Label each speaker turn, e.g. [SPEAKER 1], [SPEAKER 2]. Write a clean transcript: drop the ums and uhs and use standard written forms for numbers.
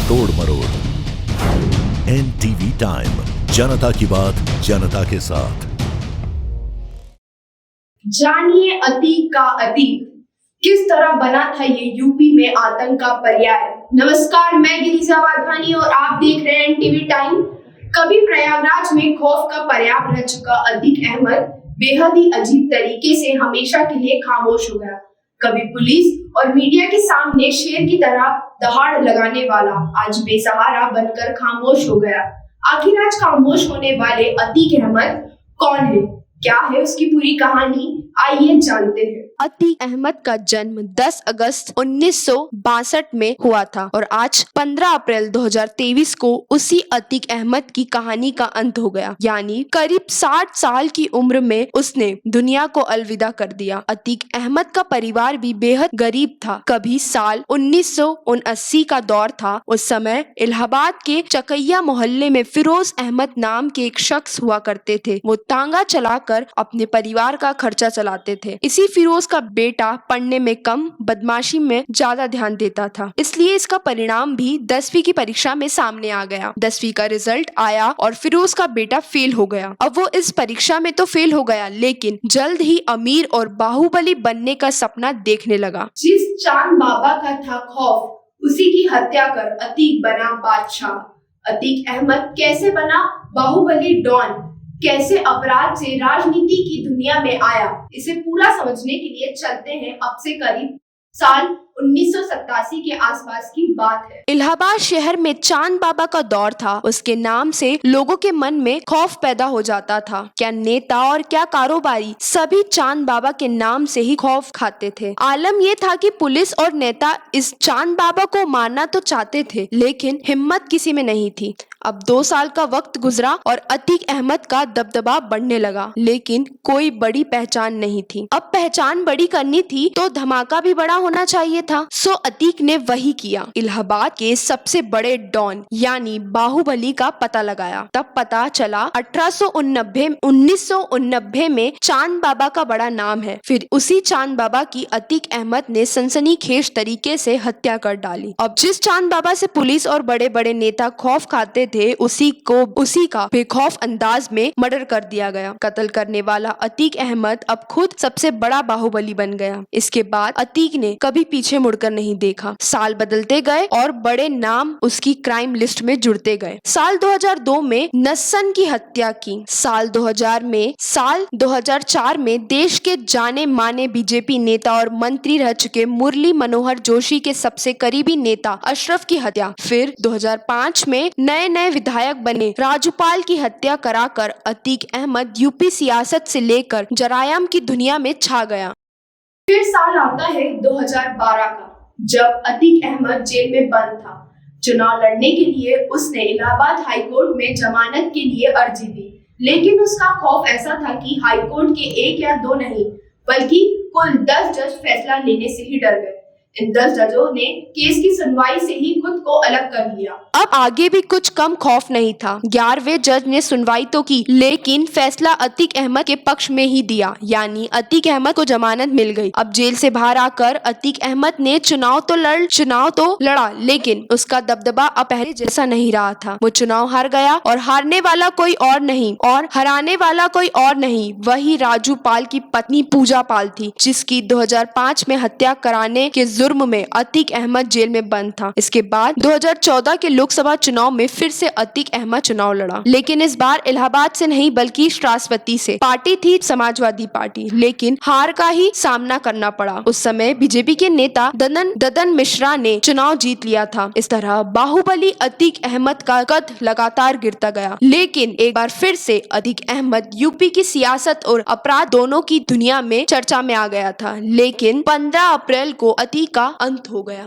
[SPEAKER 1] तोड़ मरोड़। NTV time, जनता की बात जनता के साथ।
[SPEAKER 2] जानिए अतीक का अतीक किस तरह बना था ये यूपी में आतंक का पर्याय। नमस्कार, मैं गिरिजा वाधवानी और आप देख रहे हैं एनटीवी टाइम। कभी प्रयागराज में खौफ का पर्याय रह चुका अतीक अहमद बेहद ही अजीब तरीके से हमेशा के लिए खामोश हो गया। कभी पुलिस और मीडिया के सामने शेर की तरह दहाड़ लगाने वाला आज बेसहारा बनकर खामोश हो गया। आखिर आज खामोश होने वाले अतीक अहमद कौन है, क्या है उसकी पूरी कहानी, आइए जानते हैं।
[SPEAKER 3] अतीक अहमद का जन्म 10 अगस्त 1962 में हुआ था और आज 15 अप्रैल 2023 को उसी अतीक अहमद की कहानी का अंत हो गया। यानी करीब 60 साल की उम्र में उसने दुनिया को अलविदा कर दिया। अतीक अहमद का परिवार भी बेहद गरीब था। कभी साल 1979 का दौर था। उस समय इलाहाबाद के चकैया मोहल्ले में फिरोज अहमद नाम के एक शख्स हुआ करते थे। वो तांगा चलाकर अपने परिवार का खर्चा चलाते थे। इसी फिरोज का बेटा पढ़ने में कम, बदमाशी में ज्यादा ध्यान देता था, इसलिए इसका परिणाम भी 10वीं की परीक्षा में सामने आ गया। 10वीं का रिजल्ट आया और फिरोज का बेटा फेल हो गया। अब वो इस परीक्षा में तो फेल हो गया, लेकिन जल्द ही अमीर और बाहुबली बनने का सपना देखने लगा।
[SPEAKER 2] जिस चांद बाबा का था खौफ, उसी की हत्या कर अतीक बना बादशाह। अतीक अहमद कैसे बना बाहुबली डॉन, कैसे अपराध से राजनीति की दुनिया में आया, इसे पूरा समझने के लिए चलते हैं अब से करीब साल 1987 के आसपास की बात है।
[SPEAKER 3] इलाहाबाद शहर में चांद बाबा का दौर था। उसके नाम से लोगों के मन में खौफ पैदा हो जाता था। क्या नेता और क्या कारोबारी, सभी चांद बाबा के नाम से ही खौफ खाते थे। आलम यह था कि पुलिस और नेता इस चांद बाबा को मारना तो चाहते थे, लेकिन हिम्मत किसी में नहीं थी। अब 2 साल का वक्त गुजरा और अतीक अहमद का दबदबा बढ़ने लगा, लेकिन कोई बड़ी पहचान नहीं थी। अब पहचान बड़ी करनी थी तो धमाका भी बड़ा होना चाहिए था। सो अतीक ने वही किया। इलाहाबाद के सबसे बड़े डॉन यानी बाहुबली का पता लगाया। तब पता चला 1989 में चांद बाबा का बड़ा नाम है। फिर उसी चांद बाबा की अतीक अहमद ने सनसनीखेज तरीके से हत्या कर डाली। अब जिस चांद बाबा से पुलिस और बड़े बड़े नेता खौफ खाते थे, उसी का बेखौफ अंदाज में मर्डर कर दिया गया। कत्ल करने वाला अतीक अहमद अब खुद सबसे बड़ा बाहुबली बन गया। इसके बाद अतीक ने कभी पीछे मुड़कर नहीं देखा। साल बदलते गए और बड़े नाम उसकी क्राइम लिस्ट में जुड़ते गए। साल 2002 में नस्सन की हत्या की। साल 2004 में देश के जाने माने बीजेपी नेता और मंत्री रह चुके मुरली मनोहर जोशी के सबसे करीबी नेता अशरफ की हत्या। फिर 2005 में नए विधायक बने राजूपाल की हत्या कराकर अतीक अहमद यूपी सियासत से लेकर जरायाम की दुनिया में छा गया।
[SPEAKER 2] फिर साल आता है 2012 का, जब अतीक अहमद जेल में बंद था। चुनाव लड़ने के लिए उसने इलाहाबाद हाईकोर्ट में जमानत के लिए अर्जी दी, लेकिन उसका खौफ ऐसा था कि हाईकोर्ट के 1 या 2 नहीं बल्कि कुल 10 जज फैसला लेने से ही डर गए। इन 10 जजों ने केस की सुनवाई से ही खुद को अलग कर लिया।
[SPEAKER 3] अब आगे भी कुछ कम खौफ नहीं था। 11वें जज ने सुनवाई तो की, लेकिन फैसला अतीक अहमद के पक्ष में ही दिया, यानी अतीक अहमद को जमानत मिल गई। अब जेल से बाहर आकर अतीक अहमद ने चुनाव तो लड़ा, लेकिन उसका दबदबा अब पहले जैसा नहीं रहा था। वो चुनाव हार गया और हारने वाला कोई और नहीं और हराने वाला कोई और नहीं, वही राजू पाल की पत्नी पूजा पाल थी, जिसकी 2005 में हत्या कराने के जुर्म में अतीक अहमद जेल में बंद था। इसके बाद 2014 के लोकसभा चुनाव में फिर से अतीक अहमद चुनाव लड़ा, लेकिन इस बार इलाहाबाद से नहीं बल्कि श्रावस्ती से। पार्टी थी समाजवादी पार्टी, लेकिन हार का ही सामना करना पड़ा। उस समय बीजेपी के नेता ददन मिश्रा ने चुनाव जीत लिया था। इस तरह बाहुबली अतीक अहमद का कद लगातार गिरता गया, लेकिन एक बार फिर से अतीक अहमद यूपी की सियासत और अपराध दोनों की दुनिया में चर्चा में आ गया था। लेकिन 15 अप्रैल को अतीक का अंत हो गया।